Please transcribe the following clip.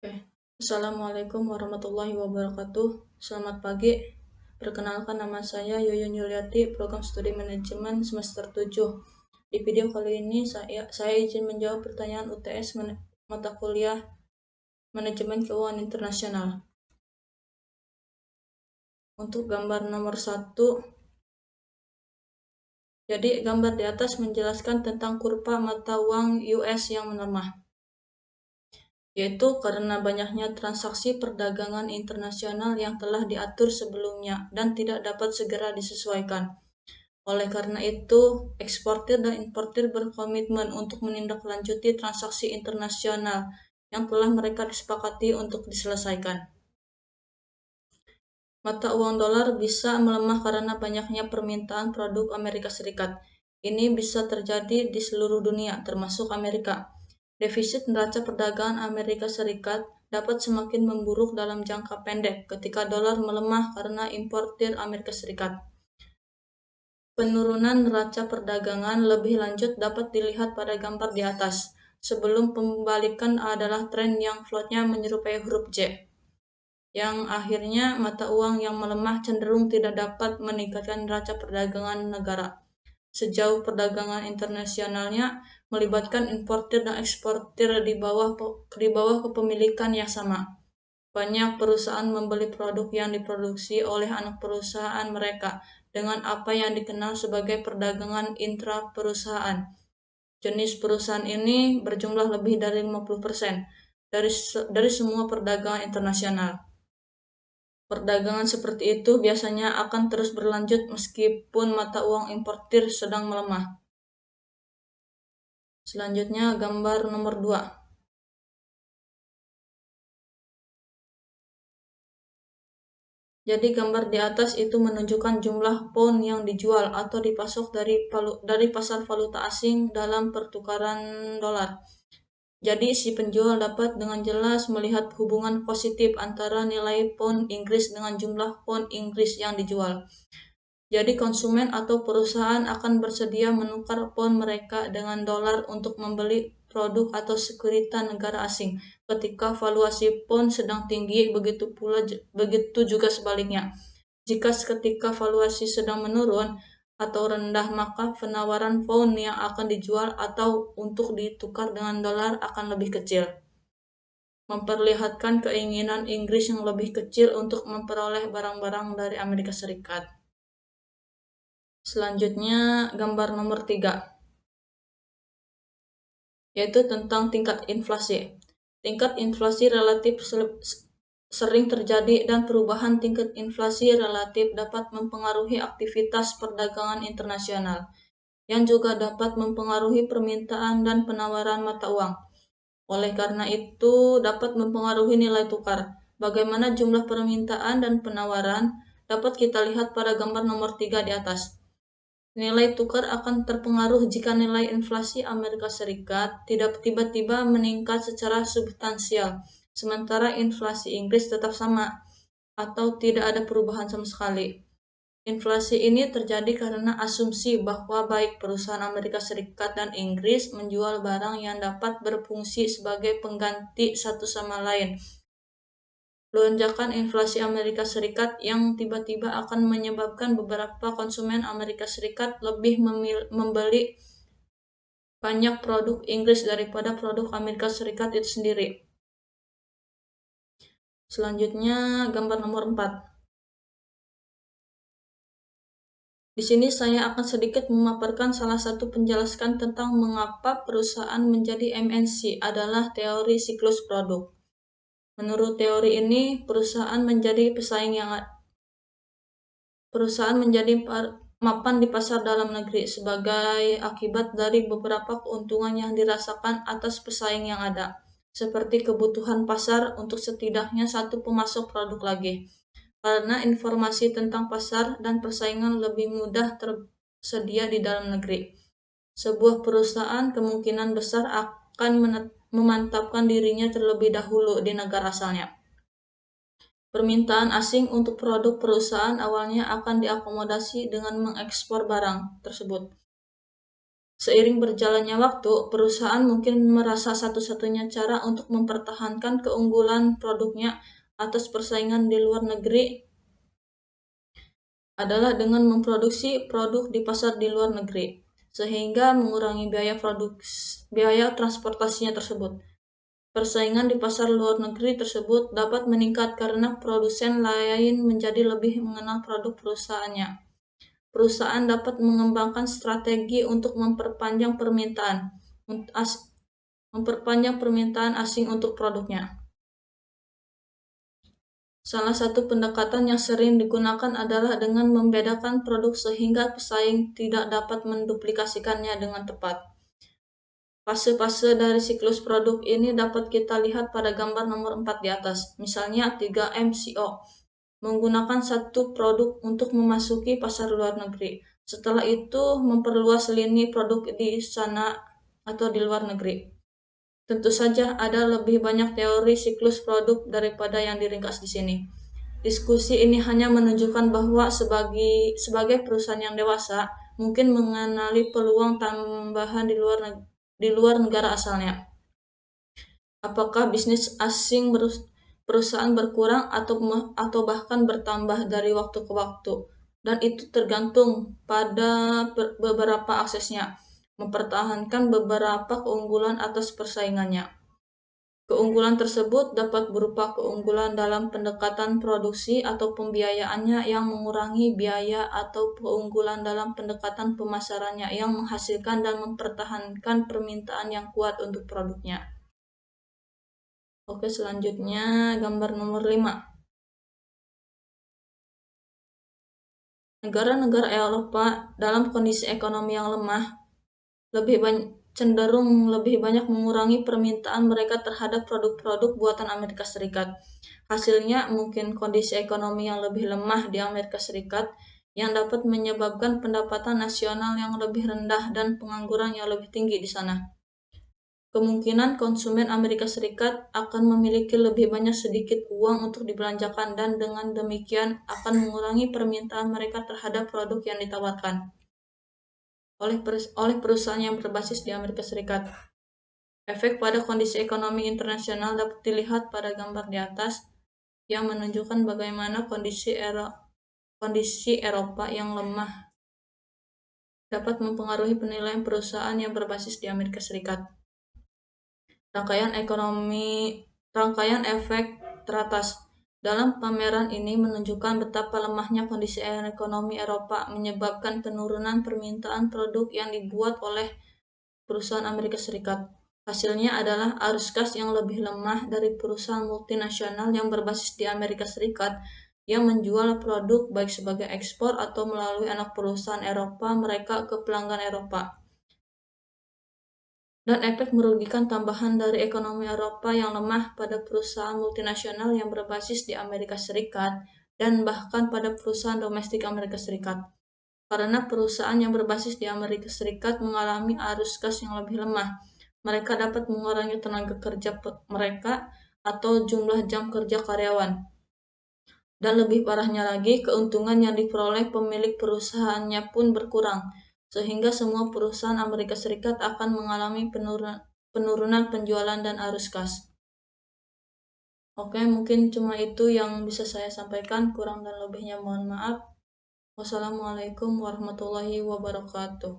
Oke. Assalamualaikum warahmatullahi wabarakatuh. Selamat pagi. Perkenalkan, nama saya Yuyun Yuliati, Program Studi Manajemen semester 7. Di video kali ini saya izin menjawab pertanyaan UTS mata kuliah Manajemen Keuangan Internasional. Untuk gambar nomor 1, jadi gambar di atas menjelaskan tentang kurva mata uang US yang melemah, yaitu karena banyaknya transaksi perdagangan internasional yang telah diatur sebelumnya dan tidak dapat segera disesuaikan. Oleh karena itu, eksportir dan importir berkomitmen untuk menindaklanjuti transaksi internasional yang telah mereka disepakati untuk diselesaikan. Mata uang dolar bisa melemah karena banyaknya permintaan produk Amerika Serikat. Ini bisa terjadi di seluruh dunia, termasuk Amerika. Defisit neraca perdagangan Amerika Serikat dapat semakin memburuk dalam jangka pendek ketika dolar melemah karena importir Amerika Serikat. Penurunan neraca perdagangan lebih lanjut dapat dilihat pada gambar di atas. Sebelum pembalikan adalah tren yang floatnya menyerupai huruf J, yang akhirnya mata uang yang melemah cenderung tidak dapat meningkatkan neraca perdagangan negara. Sejauh perdagangan internasionalnya melibatkan importir dan eksportir di bawah kepemilikan yang sama. Banyak perusahaan membeli produk yang diproduksi oleh anak perusahaan mereka dengan apa yang dikenal sebagai perdagangan intra-perusahaan. Jenis perusahaan ini berjumlah lebih dari 50% dari semua perdagangan internasional. Perdagangan seperti itu biasanya akan terus berlanjut meskipun mata uang importir sedang melemah. Selanjutnya gambar nomor 2. Jadi gambar di atas itu menunjukkan jumlah pound yang dijual atau dipasok dari pasar valuta asing dalam pertukaran dolar. Jadi si penjual dapat dengan jelas melihat hubungan positif antara nilai pound Inggris dengan jumlah pound Inggris yang dijual. Jadi konsumen atau perusahaan akan bersedia menukar pound mereka dengan dolar untuk membeli produk atau sekuritas negara asing ketika valuasi pound sedang tinggi, begitu juga sebaliknya. Jika seketika valuasi sedang menurun atau rendah, maka penawaran pound yang akan dijual atau untuk ditukar dengan dolar akan lebih kecil, memperlihatkan keinginan Inggris yang lebih kecil untuk memperoleh barang-barang dari Amerika Serikat. Selanjutnya gambar nomor 3, yaitu tentang tingkat inflasi. Tingkat inflasi relatif sering terjadi dan perubahan tingkat inflasi relatif dapat mempengaruhi aktivitas perdagangan internasional, yang juga dapat mempengaruhi permintaan dan penawaran mata uang. Oleh karena itu, dapat mempengaruhi nilai tukar. Bagaimana jumlah permintaan dan penawaran dapat kita lihat pada gambar nomor 3 di atas. Nilai tukar akan terpengaruh jika nilai inflasi Amerika Serikat tidak tiba-tiba meningkat secara substansial, sementara inflasi Inggris tetap sama atau tidak ada perubahan sama sekali. Inflasi ini terjadi karena asumsi bahwa baik perusahaan Amerika Serikat dan Inggris menjual barang yang dapat berfungsi sebagai pengganti satu sama lain. Lonjakan inflasi Amerika Serikat yang tiba-tiba akan menyebabkan beberapa konsumen Amerika Serikat lebih membeli banyak produk Inggris daripada produk Amerika Serikat itu sendiri. Selanjutnya gambar nomor 4. Di sini saya akan sedikit memaparkan salah satu penjelasan tentang mengapa perusahaan menjadi MNC adalah teori siklus produk. Menurut teori ini, perusahaan menjadi mapan di pasar dalam negeri sebagai akibat dari beberapa keuntungan yang dirasakan atas pesaing yang ada, seperti kebutuhan pasar untuk setidaknya satu pemasok produk lagi. Karena informasi tentang pasar dan persaingan lebih mudah tersedia di dalam negeri, sebuah perusahaan kemungkinan besar akan memantapkan dirinya terlebih dahulu di negara asalnya. Permintaan asing untuk produk perusahaan awalnya akan diakomodasi dengan mengekspor barang tersebut. Seiring berjalannya waktu, perusahaan mungkin merasa satu-satunya cara untuk mempertahankan keunggulan produknya atas persaingan di luar negeri adalah dengan memproduksi produk di pasar di luar negeri, sehingga mengurangi biaya transportasinya tersebut. Persaingan di pasar luar negeri tersebut dapat meningkat karena produsen lain menjadi lebih mengenal produk perusahaannya. Perusahaan dapat mengembangkan strategi untuk memperpanjang permintaan asing untuk produknya. Salah satu pendekatan yang sering digunakan adalah dengan membedakan produk sehingga pesaing tidak dapat menduplikasikannya dengan tepat. Fase-fase dari siklus produk ini dapat kita lihat pada gambar nomor 4 di atas. Misalnya 3MCO menggunakan satu produk untuk memasuki pasar luar negeri. Setelah itu memperluas lini produk di sana atau di luar negeri. Tentu saja ada lebih banyak teori siklus produk daripada yang diringkas di sini. Diskusi ini hanya menunjukkan bahwa sebagai perusahaan yang dewasa mungkin mengenali peluang tambahan di luar negara asalnya. Apakah bisnis asing perusahaan berkurang atau bahkan bertambah dari waktu ke waktu, dan itu tergantung pada beberapa aksesnya, mempertahankan beberapa keunggulan atas persaingannya. Keunggulan tersebut dapat berupa keunggulan dalam pendekatan produksi atau pembiayaannya yang mengurangi biaya, atau keunggulan dalam pendekatan pemasarannya yang menghasilkan dan mempertahankan permintaan yang kuat untuk produknya. Oke, selanjutnya gambar nomor 5. Negara-negara Eropa dalam kondisi ekonomi yang lemah cenderung lebih banyak mengurangi permintaan mereka terhadap produk-produk buatan Amerika Serikat. Hasilnya mungkin kondisi ekonomi yang lebih lemah di Amerika Serikat yang dapat menyebabkan pendapatan nasional yang lebih rendah dan pengangguran yang lebih tinggi di sana. Kemungkinan konsumen Amerika Serikat akan memiliki lebih banyak sedikit uang untuk dibelanjakan, dan dengan demikian akan mengurangi permintaan mereka terhadap produk yang ditawarkan oleh perusahaan yang berbasis di Amerika Serikat. Efek pada kondisi ekonomi internasional dapat dilihat pada gambar di atas yang menunjukkan bagaimana kondisi Eropa yang lemah dapat mempengaruhi penilaian perusahaan yang berbasis di Amerika Serikat. Rangkaian efek teratas dalam pameran ini menunjukkan betapa lemahnya kondisi ekonomi Eropa menyebabkan penurunan permintaan produk yang dibuat oleh perusahaan Amerika Serikat. Hasilnya adalah arus kas yang lebih lemah dari perusahaan multinasional yang berbasis di Amerika Serikat yang menjual produk baik sebagai ekspor atau melalui anak perusahaan Eropa mereka ke pelanggan Eropa. Dan efek merugikan tambahan dari ekonomi Eropa yang lemah pada perusahaan multinasional yang berbasis di Amerika Serikat dan bahkan pada perusahaan domestik Amerika Serikat. Karena perusahaan yang berbasis di Amerika Serikat mengalami arus kas yang lebih lemah, mereka dapat mengurangi tenaga kerja mereka atau jumlah jam kerja karyawan. Dan lebih parahnya lagi, keuntungan yang diperoleh pemilik perusahaannya pun berkurang, sehingga semua perusahaan Amerika Serikat akan mengalami penurunan penjualan dan arus kas. Oke, mungkin cuma itu yang bisa saya sampaikan, kurang dan lebihnya mohon maaf. Wassalamualaikum warahmatullahi wabarakatuh.